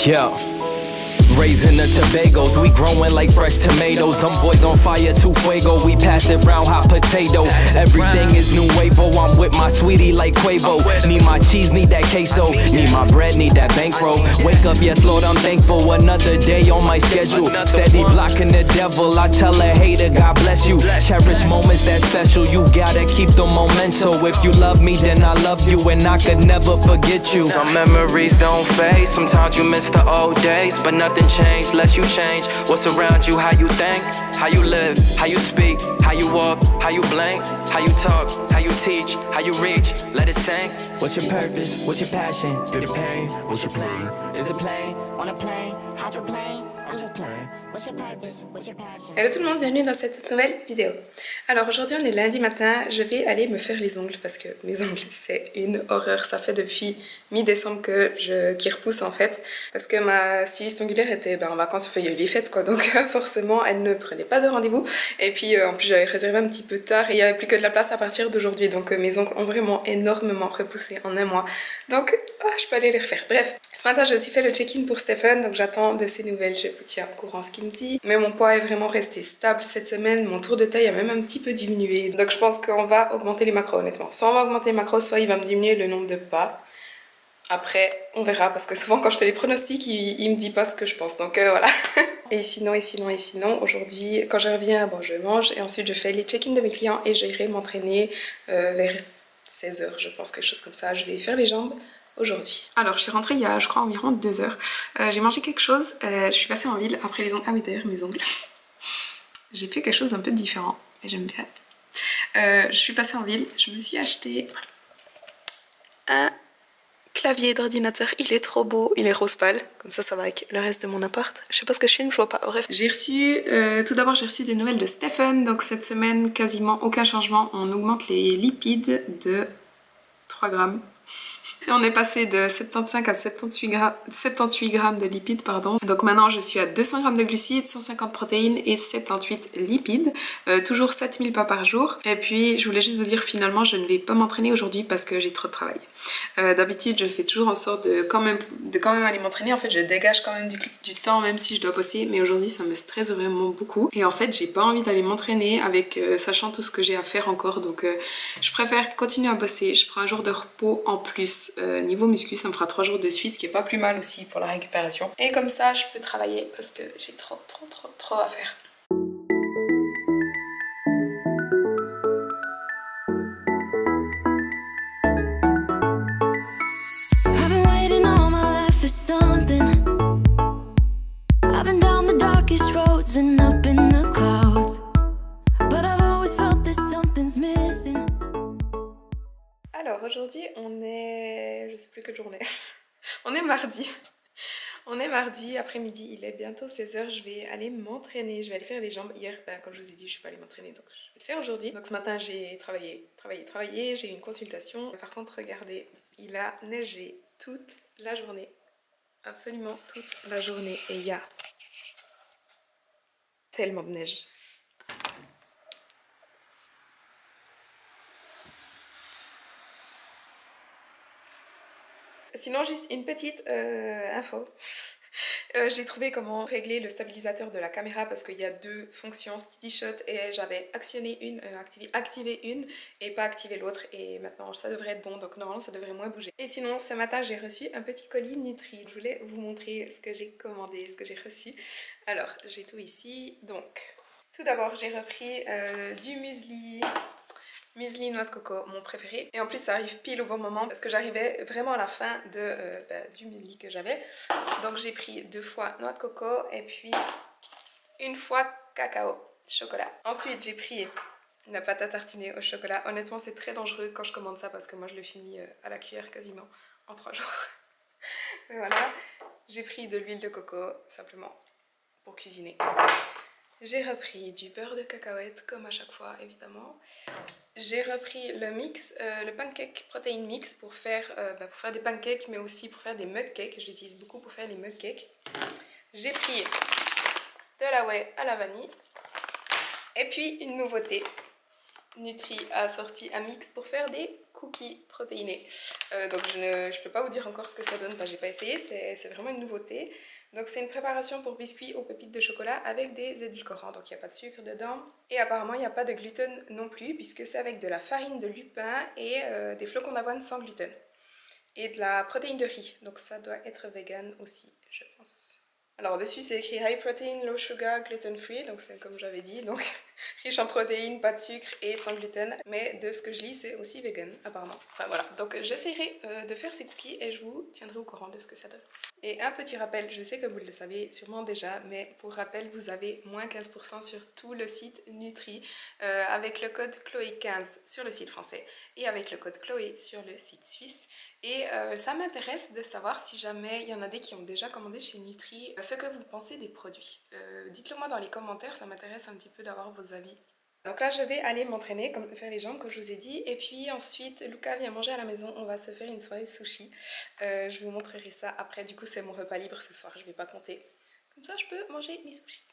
Yeah. Raising the Tobagos, we growing like fresh tomatoes. Them boys on fire, too fuego. We pass it round hot potato. Everything is nuevo. I'm with my sweetie like Quavo. Need my cheese, need that queso. Need my bread, need that bankroll. Wake up, yes Lord, I'm thankful. Another day on my schedule. Steady blocking the devil. I tell a hater, God bless you. Cherish moments that special. You gotta keep the memento. If you love me, then I love you, and I could never forget you. Some memories don't fade. Sometimes you miss the old days, but nothing change less you change what's around you, how you think, how you live, how you speak, how you walk, how you blink, how you talk, how you teach, how you reach, let it sink. What's your purpose, what's your passion, good or pain, what's your plan, is it plane, on a plane, how'd you play, I'm just playing. What's your purpose, what's your passion. Hello tout le monde, bienvenue dans cette nouvelle vidéo. Alors aujourd'hui on est lundi matin, je vais aller me faire les ongles parce que mes ongles c'est une horreur. Ça fait depuis mi-décembre qui repousse en fait, parce que ma styliste ongulaire était en vacances, il y a eu les fêtes quoi, donc forcément elle ne prenait pas de rendez-vous, et puis en plus j'avais réservé un petit peu tard et il n'y avait plus que de la place à partir d'aujourd'hui, donc mes ongles ont vraiment énormément repoussé en un mois, donc je peux aller les refaire. Bref, ce matin j'ai aussi fait le check-in pour Stephen, donc j'attends de ses nouvelles, je vous tiens au courant ce qu'il me dit, mais mon poids est vraiment resté stable cette semaine, mon tour de taille a même un petit peu diminué, donc je pense qu'on va augmenter les macros honnêtement, soit on va augmenter les macros, soit il va me diminuer le nombre de pas. Après, on verra, parce que souvent quand je fais les pronostics, il me dit pas ce que je pense, donc voilà. Et sinon, aujourd'hui, quand je reviens, bon, je mange, et ensuite je fais les check-in de mes clients, et j'irai m'entraîner vers 16 h, je pense, quelque chose comme ça. Je vais faire les jambes aujourd'hui. Alors, je suis rentrée il y a, je crois, environ 2 heures. J'ai mangé quelque chose, je suis passée en ville après les ongles. Ah oui, d'ailleurs, mes ongles. J'ai fait quelque chose d'un peu différent, et j'aime bien. Je suis passée en ville, je me suis acheté un clavier d'ordinateur, il est trop beau, il est rose pâle, comme ça va avec le reste de mon appart. Je sais pas ce que je filme, je vois pas, bref. J'ai reçu, tout d'abord j'ai reçu des nouvelles de Stephen, donc cette semaine quasiment aucun changement, on augmente les lipides de 3 grammes. Et on est passé de 75 à 78 grammes de lipides, pardon. Donc maintenant je suis à 200 grammes de glucides, 150 protéines et 78 lipides. Toujours 7000 pas par jour. Et puis je voulais juste vous dire, finalement je ne vais pas m'entraîner aujourd'hui parce que j'ai trop de travail. D'habitude je fais toujours en sorte de quand même aller m'entraîner. En fait je dégage quand même du temps même si je dois bosser. Mais aujourd'hui ça me stresse vraiment beaucoup. Et en fait j'ai pas envie d'aller m'entraîner avec sachant tout ce que j'ai à faire encore. Donc je préfère continuer à bosser. Je prends un jour de repos en plus. Niveau muscu, ça me fera 3 jours de suite, ce qui est pas plus mal aussi pour la récupération. Et comme ça, je peux travailler parce que j'ai trop à faire. Alors aujourd'hui on est... je sais plus quelle journée. On est mardi. On est mardi après-midi, il est bientôt 16 h, je vais aller m'entraîner, je vais aller faire les jambes. Hier, comme je vous ai dit, je suis pas allée m'entraîner, donc je vais le faire aujourd'hui. Donc ce matin j'ai travaillé, j'ai eu une consultation. Par contre regardez, il a neigé toute la journée, absolument toute la journée, et il y a tellement de neige. Sinon, juste une petite info. J'ai trouvé comment régler le stabilisateur de la caméra parce qu'il y a 2 fonctions steady shot et j'avais actionné une, activé une et pas activé l'autre, et maintenant ça devrait être bon, donc normalement ça devrait moins bouger. Et sinon ce matin j'ai reçu un petit colis Nutri. Je voulais vous montrer ce que j'ai commandé, ce que j'ai reçu. Alors j'ai tout ici. Donc tout d'abord j'ai repris du muesli noix de coco, mon préféré. Et en plus ça arrive pile au bon moment parce que j'arrivais vraiment à la fin du muesli que j'avais. Donc j'ai pris 2 fois noix de coco et puis 1 fois cacao, chocolat. Ensuite j'ai pris la pâte à tartiner au chocolat. Honnêtement c'est très dangereux quand je commande ça parce que moi je le finis à la cuillère quasiment en 3 jours. Mais voilà, j'ai pris de l'huile de coco simplement pour cuisiner. J'ai repris du beurre de cacahuète comme à chaque fois évidemment. J'ai repris le mix, le pancake protéine mix pour faire des pancakes mais aussi pour faire des mug cakes. Je l'utilise beaucoup pour faire les mug cakes. J'ai pris de la whey à la vanille. Et puis une nouveauté, Nutri a sorti un mix pour faire des cookies protéinés. Donc je ne peux pas vous dire encore ce que ça donne, j'ai pas essayé, c'est vraiment une nouveauté. Donc c'est une préparation pour biscuits aux pépites de chocolat avec des édulcorants, donc il n'y a pas de sucre dedans. Et apparemment il n'y a pas de gluten non plus, puisque c'est avec de la farine de lupin et des flocons d'avoine sans gluten. Et de la protéine de riz, donc ça doit être vegan aussi, je pense. Alors dessus c'est écrit high protein, low sugar, gluten free, donc c'est comme j'avais dit, donc riche en protéines, pas de sucre et sans gluten. Mais de ce que je lis c'est aussi vegan apparemment. Enfin voilà, donc j'essaierai de faire ces cookies et je vous tiendrai au courant de ce que ça donne. Et un petit rappel, je sais que vous le savez sûrement déjà, mais pour rappel vous avez moins 15% sur tout le site Nutri avec le code Chloé15 sur le site français et avec le code Chloé sur le site suisse. Et ça m'intéresse de savoir si jamais il y en a des qui ont déjà commandé chez Nutri, ce que vous pensez des produits. Dites-le moi dans les commentaires, ça m'intéresse un petit peu d'avoir vos avis. Donc là je vais aller m'entraîner, faire les jambes comme je vous ai dit, et puis ensuite Luca vient manger à la maison, on va se faire une soirée sushi. Je vous montrerai ça après, du coup c'est mon repas libre ce soir, je vais pas compter. Comme ça je peux manger mes sushis.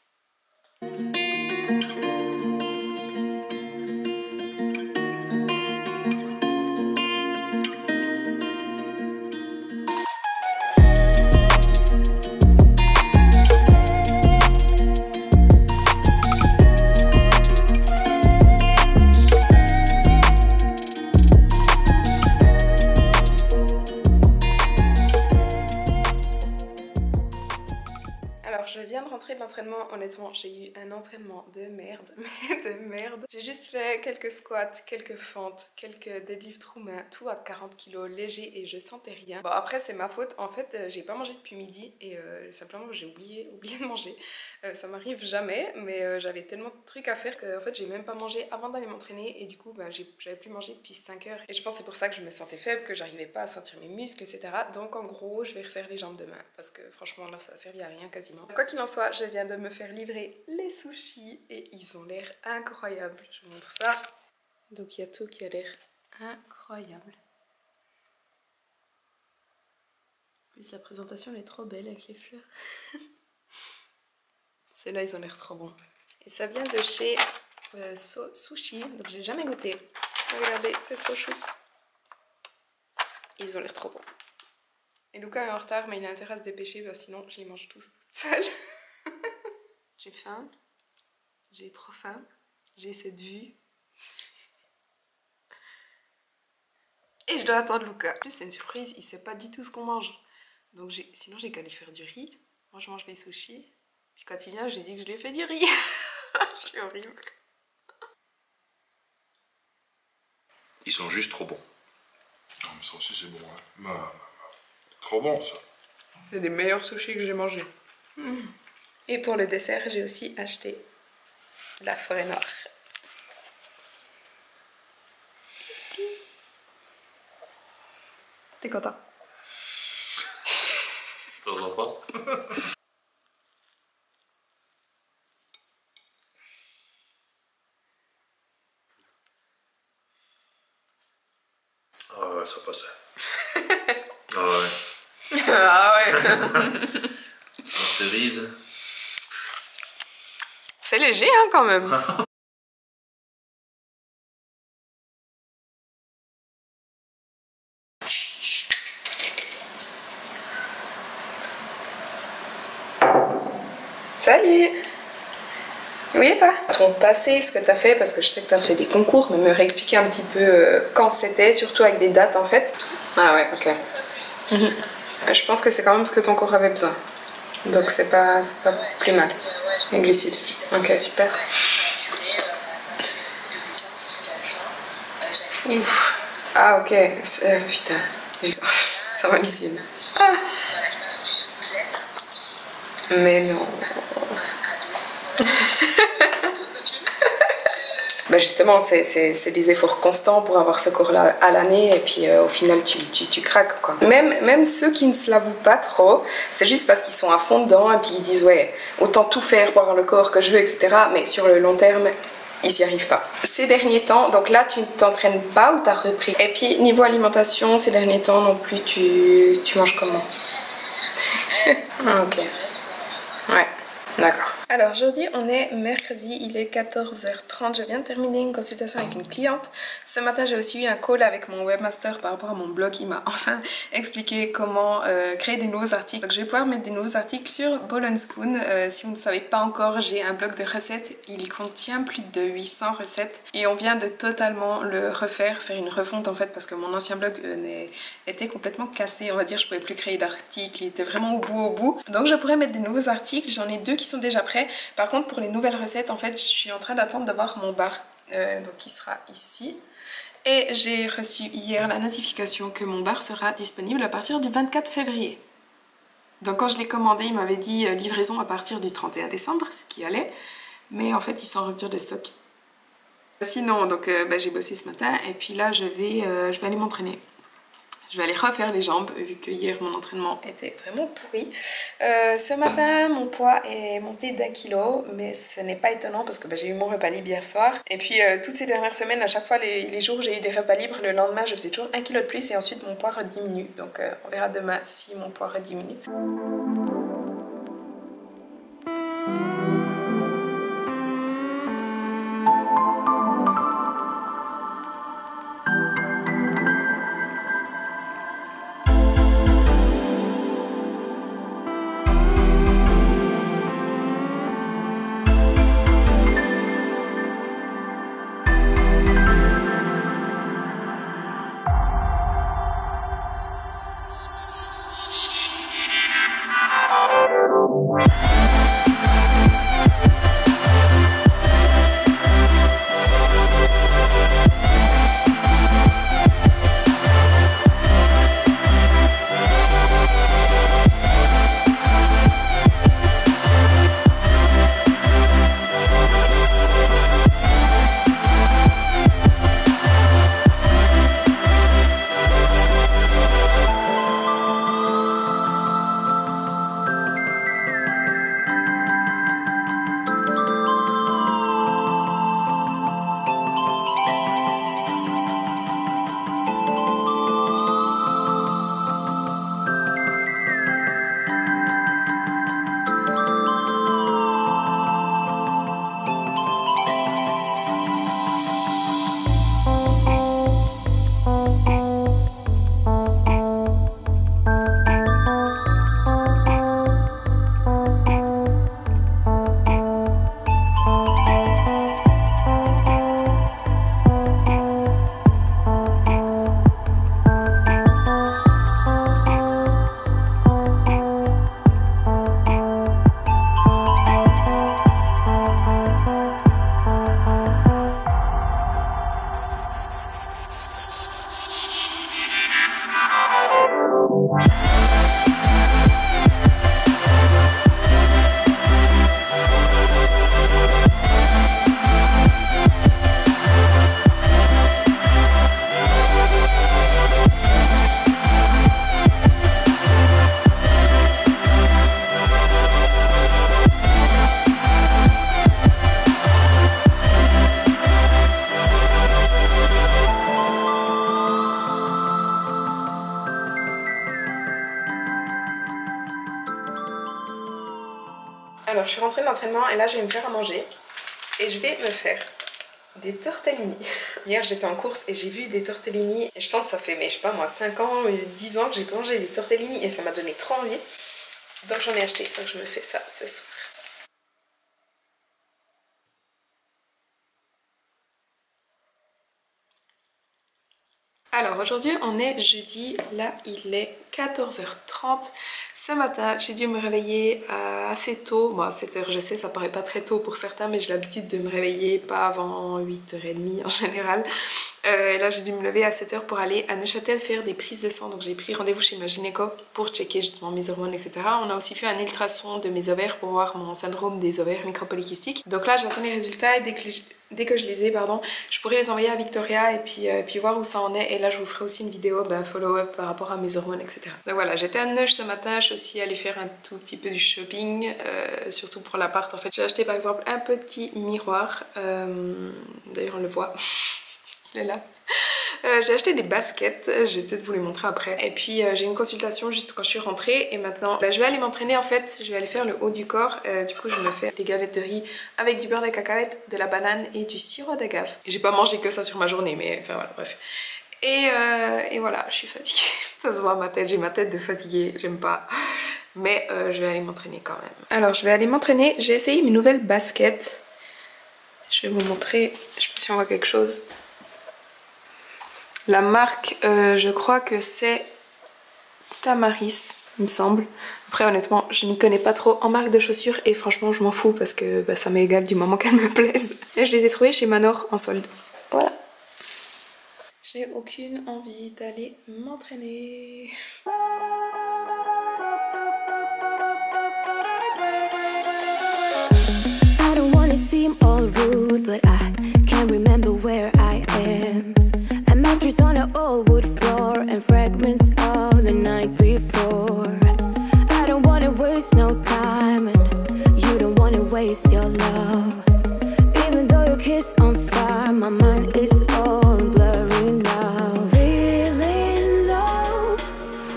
Je viens de rentrer de l'entraînement, honnêtement j'ai eu un entraînement de merde, mais de merde. J'ai juste fait quelques squats, quelques fentes, quelques deadlifts roumains, tout à 40 kg léger et je sentais rien. Bon après c'est ma faute, en fait j'ai pas mangé depuis midi et simplement j'ai oublié de manger. Ça m'arrive jamais, mais j'avais tellement de trucs à faire que en fait j'ai même pas mangé avant d'aller m'entraîner et du coup j'avais plus mangé depuis 5 heures. Et je pense que c'est pour ça que je me sentais faible, que j'arrivais pas à sentir mes muscles, etc. Donc en gros je vais refaire les jambes demain parce que franchement là ça a servi à rien quasiment. Quoi qu'il en soit, je viens de me faire livrer les sushis et ils ont l'air incroyables. Je vous montre ça. Donc il y a tout qui a l'air incroyable. En plus la présentation elle est trop belle avec les fleurs. Ceux-là ils ont l'air trop bons. Et ça vient de chez Sushi, donc j'ai jamais goûté. Regardez, c'est trop chou. Ils ont l'air trop bons. Et Luca est en retard mais il a intérêt à se dépêcher parce que sinon je les mange tous toute seule. J'ai faim, j'ai trop faim, j'ai cette vue. Et je dois attendre Luca. En plus c'est une surprise, il sait pas du tout ce qu'on mange. Donc sinon j'ai qu'à lui faire du riz. Moi je mange les sushis. Puis quand il vient j'ai dit que je lui ai fait du riz. C'est horrible. Ils sont juste trop bons. Non mais ça aussi c'est bon hein. Trop bon ça. C'est les meilleurs sushis que j'ai mangés. Et pour le dessert, j'ai aussi acheté la forêt noire. T'es content? Ça se voit pas. Ah ouais, ça passait. Ah ouais. Ah ouais. Cerise. C'est léger hein quand même. Salut. Oui et toi? Ton passé, ce que tu as fait, parce que je sais que tu as fait des concours, mais me réexpliquer un petit peu quand c'était, surtout avec des dates en fait. Ah ouais, ok. Je pense que c'est quand même ce que ton corps avait besoin. Donc c'est pas plus mal. Les glucides. Ok, super. Ouf. Ah ok, putain. Ça va l'ici. Ah. Mais non. Bah justement, c'est des efforts constants pour avoir ce corps-là à l'année et puis au final tu craques quoi. Même ceux qui ne se l'avouent pas trop, c'est juste parce qu'ils sont à fond dedans et puis ils disent ouais, autant tout faire pour avoir le corps que je veux, etc. Mais sur le long terme, ils s'y arrivent pas. Ces derniers temps, donc là tu ne t'entraînes pas ou t'as repris? Et puis niveau alimentation, ces derniers temps non plus, tu manges comment? Ah ok. Ouais, d'accord. Alors aujourd'hui on est mercredi, il est 14h30, je viens de terminer une consultation avec une cliente. Ce matin j'ai aussi eu un call avec mon webmaster par rapport à mon blog, il m'a enfin expliqué comment créer des nouveaux articles. Donc je vais pouvoir mettre des nouveaux articles sur Bowl & Spoon. Si vous ne savez pas encore, j'ai un blog de recettes, il contient plus de 800 recettes et on vient de totalement le refaire, faire une refonte en fait parce que mon ancien blog était complètement cassé, on va dire, je pouvais plus créer d'articles, il était vraiment au bout. Donc je pourrais mettre des nouveaux articles, j'en ai 2 qui sont déjà prêts. Par contre pour les nouvelles recettes en fait je suis en train d'attendre d'avoir mon bar donc qui sera ici et j'ai reçu hier la notification que mon bar sera disponible à partir du 24 février. Donc quand je l'ai commandé il m'avait dit livraison à partir du 31 décembre, ce qui allait, mais en fait ils sont en rupture de stock. Sinon donc j'ai bossé ce matin et puis là je vais aller m'entraîner. Je vais aller refaire les jambes vu que hier mon entraînement était vraiment pourri. Ce matin mon poids est monté d'1 kg mais ce n'est pas étonnant parce que j'ai eu mon repas libre hier soir. Et puis toutes ces dernières semaines à chaque fois les jours où j'ai eu des repas libres, le lendemain je faisais toujours 1 kg de plus et ensuite mon poids rediminue. Donc on verra demain si mon poids rediminue. Alors je suis rentrée de l'entraînement et là je vais me faire à manger et je vais me faire des tortellini. Hier j'étais en course et j'ai vu des tortellini et je pense que ça fait, mais je sais pas moi, 5 ans, 10 ans que j'ai pas mangé des tortellini et ça m'a donné trop envie. Donc j'en ai acheté, donc je me fais ça ce soir. Alors aujourd'hui on est jeudi, là il est 14h30. Ce matin j'ai dû me réveiller assez tôt, bon à 7h je sais ça paraît pas très tôt pour certains mais j'ai l'habitude de me réveiller pas avant 8h30 en général. Là j'ai dû me lever à 7h pour aller à Neuchâtel faire des prises de sang, donc j'ai pris rendez-vous chez ma gynéco pour checker justement mes hormones etc. On a aussi fait un ultrason de mes ovaires pour voir mon syndrome des ovaires micropolykystiques. Donc là j'attends les résultats et dès que je les ai, je pourrai les envoyer à Victoria et puis voir où ça en est. Et là je vous ferai aussi une vidéo follow-up par rapport à mes hormones etc. Donc voilà, j'étais à Neuch ce matin, je suis aussi allée faire un tout petit peu du shopping, surtout pour l'appart en fait. J'ai acheté par exemple un petit miroir, d'ailleurs on le voit. Il est là. J'ai acheté des baskets, je vais peut-être vous les montrer après. Et puis j'ai une consultation juste quand je suis rentrée et maintenant je vais aller m'entraîner en fait, je vais aller faire le haut du corps. Du coup je me fais des galettes de riz avec du beurre de cacahuète, de la banane et du sirop d'agave. J'ai pas mangé que ça sur ma journée mais enfin voilà bref. Et voilà, je suis fatiguée. Ça se voit à ma tête, j'ai ma tête de fatiguée, j'aime pas. Mais je vais aller m'entraîner quand même. Alors je vais aller m'entraîner, j'ai essayé mes nouvelles baskets. Je vais vous montrer, je sais pas si on voit quelque chose. La marque, je crois que c'est Tamaris, il me semble. Après honnêtement, je n'y connais pas trop en marque de chaussures et franchement je m'en fous parce que bah, ça m'est égal du moment qu'elles me plaisent. Et je les ai trouvées chez Manor en solde. Voilà. J'ai aucune envie d'aller m'entraîner. I don't wanna seem all rude, but I can't remember where I am. A mattress on an old wood floor and fragments of the night before. I don't wanna waste no time, and you don't wanna waste your love. Even though your kiss on fire, my mind is all blurry now. Feeling low,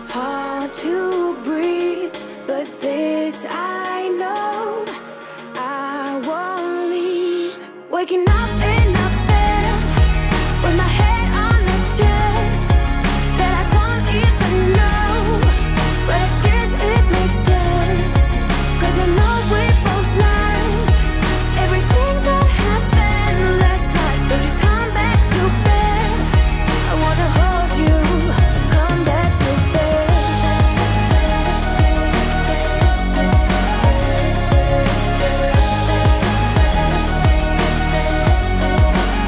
hard to breathe, but this I know, I won't leave. Waking up in a bed with my head on the chest that I don't even know, but I guess it makes sense, 'cause I know we both learned everything that happened last night. So just come back to bed, I wanna hold you, come back to bed.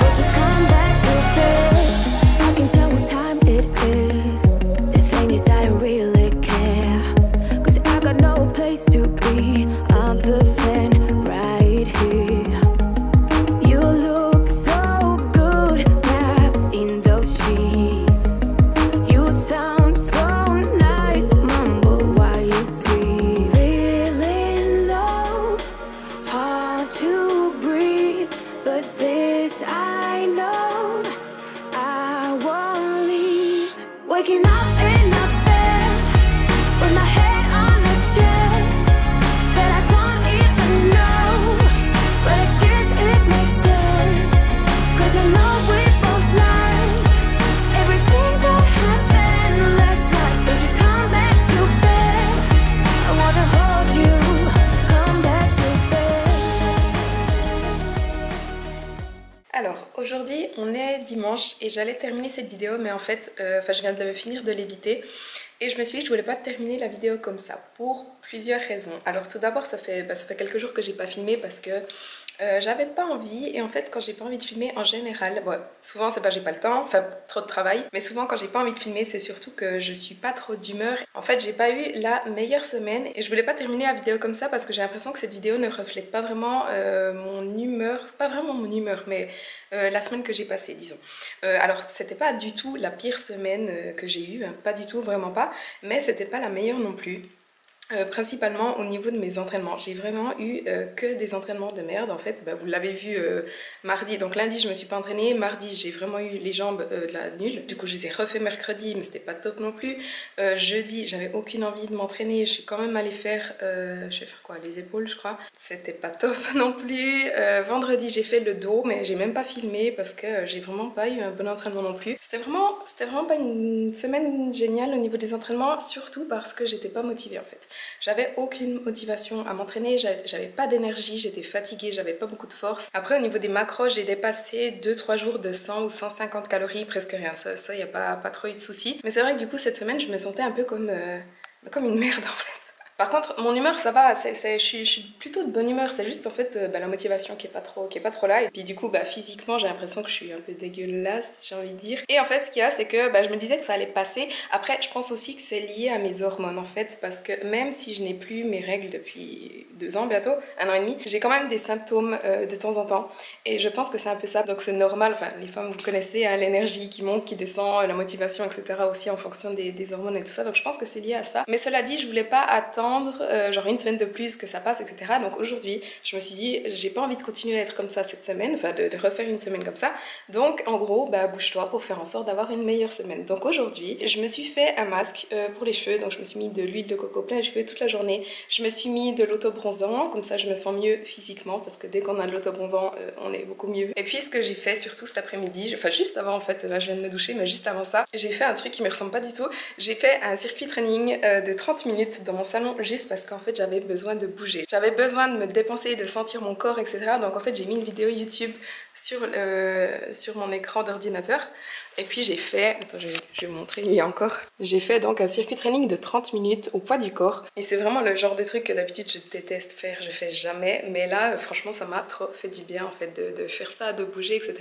Oh, just come back to bed. I can tell what time it is. The thing is I don't really care, 'cause I got no place to be other than right here. You look so good wrapped in those sheets. You sound so nice, mumble while you sleep. Feeling low, hard to breathe, but this I know, I won't leave. Waking up in a bed with my head on the chest that I don't even know, but I guess it makes sense, 'cause I know we both learned everything that happened last night. So just come back to bed, I wanna hold you, come back to bed. Alors aujourd'hui on est dimanche et j'allais terminer cette vidéo mais en fait je viens de finir de l'éditer et je me suis dit que je voulais pas terminer la vidéo comme ça pour plusieurs raisons. Alors tout d'abord ça fait quelques jours que j'ai pas filmé parce que j'avais pas envie et en fait quand j'ai pas envie de filmer en général, bon, souvent c'est pas j'ai pas le temps, enfin trop de travail, mais souvent quand j'ai pas envie de filmer c'est surtout que je suis pas trop d'humeur. En fait j'ai pas eu la meilleure semaine et je voulais pas terminer la vidéo comme ça parce que j'ai l'impression que cette vidéo ne reflète pas vraiment mon humeur, pas vraiment mon humeur mais la semaine que j'ai passée disons. Alors c'était pas du tout la pire semaine que j'ai eue, hein, pas du tout, vraiment pas, mais c'était pas la meilleure non plus. Principalement au niveau de mes entraînements, j'ai vraiment eu que des entraînements de merde en fait. Vous l'avez vu mardi, donc lundi je me suis pas entraînée, mardi j'ai vraiment eu les jambes de la nulle, du coup je les ai refait mercredi mais c'était pas top non plus. Jeudi j'avais aucune envie de m'entraîner, je suis quand même allée faire, je vais faire quoi, les épaules je crois, c'était pas top non plus. Vendredi j'ai fait le dos mais j'ai même pas filmé parce que j'ai vraiment pas eu un bon entraînement non plus. C'était vraiment pas une semaine géniale au niveau des entraînements, surtout parce que j'étais pas motivée en fait. J'avais aucune motivation à m'entraîner, j'avais pas d'énergie, j'étais fatiguée, j'avais pas beaucoup de force. Après au niveau des macros, j'ai dépassé 2-3 jours de 100 ou 150 calories, presque rien, ça y a pas trop eu de soucis. Mais c'est vrai que du coup cette semaine je me sentais un peu comme une merde en fait. Par contre, mon humeur ça va, je suis plutôt de bonne humeur, c'est juste en fait la motivation qui est pas trop là. Et puis du coup, physiquement, j'ai l'impression que je suis un peu dégueulasse, j'ai envie de dire. Et en fait, ce qu'il y a, c'est que je me disais que ça allait passer. Après, je pense aussi que c'est lié à mes hormones en fait, parce que même si je n'ai plus mes règles depuis 2 ans bientôt, 1 an et demi, j'ai quand même des symptômes de temps en temps. Et je pense que c'est un peu ça, donc c'est normal, enfin les femmes vous connaissez, hein, l'énergie qui monte, qui descend, la motivation, etc. aussi en fonction des hormones et tout ça. Donc je pense que c'est lié à ça. Mais cela dit, je voulais pas attendre attendre genre une semaine de plus que ça passe, etc. Donc aujourd'hui, je me suis dit, j'ai pas envie de continuer à être comme ça cette semaine, enfin de refaire une semaine comme ça. Donc en gros, bah bouge-toi pour faire en sorte d'avoir une meilleure semaine. Donc aujourd'hui, je me suis fait un masque pour les cheveux, donc je me suis mis de l'huile de coco plein les cheveux toute la journée. Je me suis mis de l'autobronzant, comme ça je me sens mieux physiquement, parce que dès qu'on a de l'autobronzant, on est beaucoup mieux. Et puis ce que j'ai fait surtout cet après-midi, enfin juste avant en fait, là je viens de me doucher, mais juste avant ça, j'ai fait un truc qui me ressemble pas du tout. J'ai fait un circuit training de 30 minutes dans mon salon, juste parce qu'en fait j'avais besoin de bouger. J'avais besoin de me dépenser, de sentir mon corps, etc. Donc en fait j'ai mis une vidéo YouTube sur mon écran d'ordinateur. Et puis j'ai fait, attends je vais vous montrer, il y a encore. J'ai fait donc un circuit training de 30 minutes au poids du corps. Et c'est vraiment le genre de truc que d'habitude je déteste faire, je fais jamais. Mais là franchement ça m'a trop fait du bien en fait de faire ça, de bouger, etc.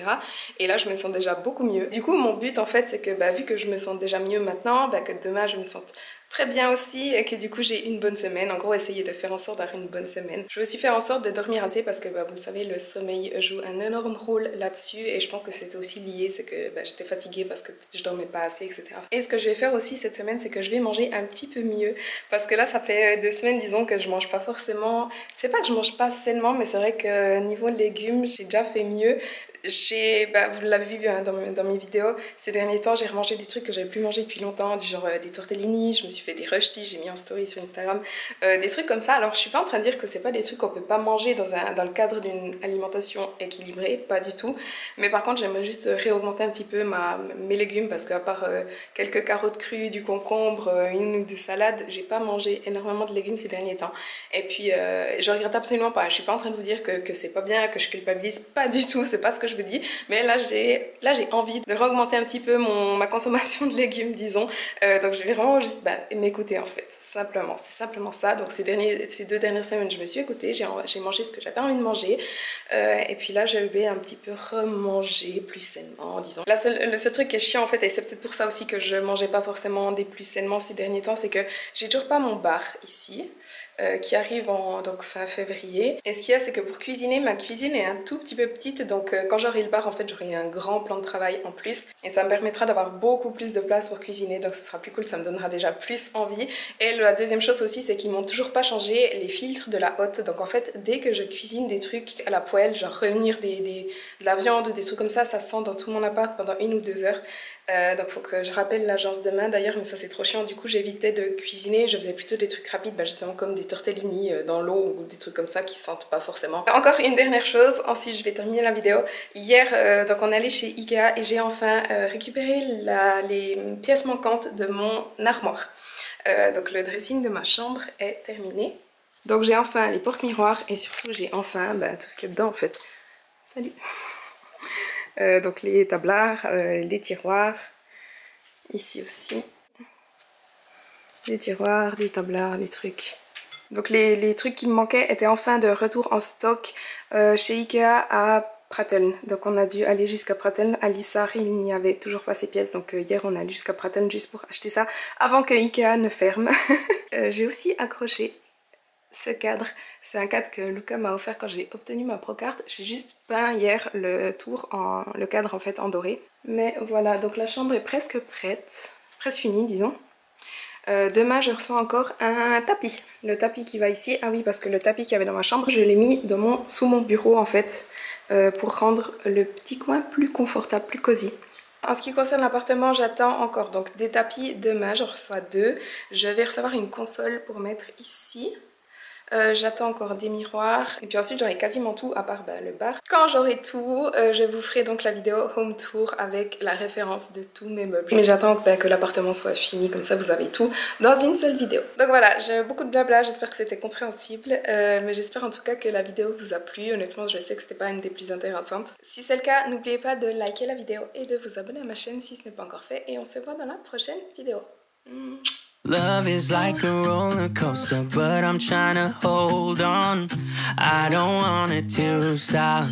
Et là je me sens déjà beaucoup mieux. Du coup mon but en fait c'est que vu que je me sens déjà mieux maintenant, que demain je me sente très bien aussi et que du coup j'ai une bonne semaine. En gros, essayer de faire en sorte d'avoir une bonne semaine. Je veux aussi faire en sorte de dormir assez parce que vous le savez, le sommeil joue un énorme rôle là-dessus et je pense que c'était aussi lié, c'est que j'étais fatiguée parce que je dormais pas assez, etc. Et ce que je vais faire aussi cette semaine, c'est que je vais manger un petit peu mieux parce que là ça fait 2 semaines disons que je mange pas forcément, c'est pas que je mange pas sainement, mais c'est vrai que niveau légumes j'ai déjà fait mieux. Vous l'avez vu dans mes vidéos, ces derniers temps j'ai remangé des trucs que j'avais plus mangé depuis longtemps, du genre des tortellini, je me suis fait des rösti, j'ai mis en story sur Instagram, des trucs comme ça. Alors je suis pas en train de dire que c'est pas des trucs qu'on peut pas manger dans le cadre d'une alimentation équilibrée, pas du tout, mais par contre j'aimerais juste réaugmenter un petit peu mes légumes parce qu'à part quelques carottes crues, du concombre, une ou deux salades, j'ai pas mangé énormément de légumes ces derniers temps. Et puis je regrette absolument pas, je suis pas en train de vous dire que c'est pas bien, que je culpabilise, pas du tout, c'est pas ce que je vous dis, mais là j'ai envie de réaugmenter un petit peu ma consommation de légumes, disons. Donc je vais vraiment juste m'écouter en fait, simplement, c'est simplement ça. Donc ces 2 dernières semaines je me suis écoutée, j'ai mangé ce que j'avais envie de manger, et puis là je vais un petit peu remanger plus sainement, disons. Le seul truc qui est chiant en fait, et c'est peut-être pour ça aussi que je mangeais pas forcément des plus sainement ces derniers temps, c'est que j'ai toujours pas mon bar ici, qui arrive donc fin février. Et ce qu'il y a, c'est que pour cuisiner, ma cuisine est un tout petit peu petite, donc quand j'aurai le bar, en fait, j'aurai un grand plan de travail en plus, et ça me permettra d'avoir beaucoup plus de place pour cuisiner, donc ce sera plus cool, ça me donnera déjà plus envie. Et la deuxième chose aussi, c'est qu'ils m'ont toujours pas changé les filtres de la hotte, donc en fait, dès que je cuisine des trucs à la poêle, genre revenir de la viande ou des trucs comme ça sent dans tout mon appart pendant 1 ou 2 heures. Donc faut que je rappelle l'agence demain d'ailleurs, mais ça c'est trop chiant. Du coup j'évitais de cuisiner, je faisais plutôt des trucs rapides, justement comme des tortellini dans l'eau ou des trucs comme ça qui sentent pas forcément. Encore une dernière chose, ensuite je vais terminer la vidéo. Hier donc on est allé chez Ikea et j'ai enfin récupéré les pièces manquantes de mon armoire. Donc le dressing de ma chambre est terminé. Donc j'ai enfin les porte-miroirs et surtout j'ai enfin tout ce qu'il y a dedans en fait. Salut. Donc les tablards, les tiroirs, ici aussi, des tiroirs, des tablards, des trucs. Donc les trucs qui me manquaient étaient enfin de retour en stock chez Ikea à Pratteln. Donc on a dû aller jusqu'à Pratteln, à Lissar, il n'y avait toujours pas ces pièces, donc hier on est allé jusqu'à Pratteln juste pour acheter ça avant que Ikea ne ferme. J'ai aussi accroché ce cadre, c'est un cadre que Luca m'a offert quand j'ai obtenu ma Procard. J'ai juste peint hier le cadre en fait en doré. Mais voilà, donc la chambre est presque prête, presque finie disons. Demain je reçois encore un tapis, le tapis qui va ici. Ah oui, parce que le tapis qu'il y avait dans ma chambre, je l'ai mis sous mon bureau en fait, pour rendre le petit coin plus confortable, plus cosy. En ce qui concerne l'appartement, j'attends encore donc des tapis demain, j'en reçois 2. Je vais recevoir une console pour mettre ici. J'attends encore des miroirs et puis ensuite j'aurai quasiment tout à part le bar. Quand j'aurai tout, je vous ferai donc la vidéo home tour avec la référence de tous mes meubles. Mais j'attends que l'appartement soit fini, comme ça vous avez tout dans une seule vidéo. Donc voilà, j'ai beaucoup de blabla, j'espère que c'était compréhensible, mais j'espère en tout cas que la vidéo vous a plu. Honnêtement, je sais que c'était pas une des plus intéressantes. Si c'est le cas, n'oubliez pas de liker la vidéo et de vous abonner à ma chaîne si ce n'est pas encore fait, et on se voit dans la prochaine vidéo. Love is like a roller coaster, but I'm trying to hold on. I don't want it to stop.